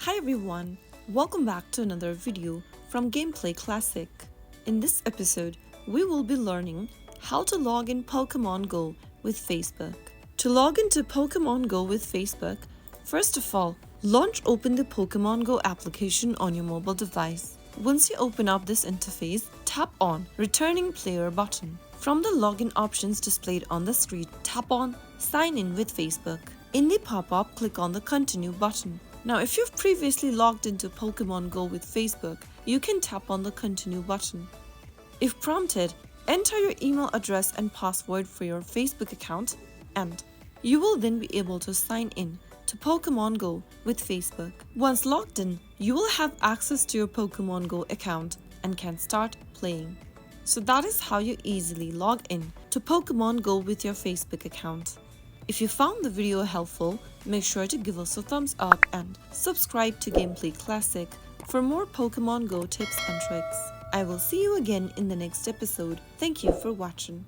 Hi everyone, welcome back to another video from Gameplay Classic. In this episode, we will be learning how to log in Pokémon Go with Facebook. To log into Pokémon Go with Facebook, first of all, open the Pokémon Go application on your mobile device. Once you open up this interface, tap on Returning Player button. From the login options displayed on the screen, tap on Sign in with Facebook. In the pop-up, click on the Continue button. Now, if you've previously logged into Pokémon Go with Facebook, you can tap on the Continue button. If prompted, enter your email address and password for your Facebook account, and you will then be able to sign in to Pokémon Go with Facebook. Once logged in, you will have access to your Pokémon Go account and can start playing. So that is how you easily log in to Pokémon Go with your Facebook account. If you found the video helpful, make sure to give us a thumbs up and subscribe to Gameplay Classic for more Pokémon Go tips and tricks. I will see you again in the next episode. Thank you for watching.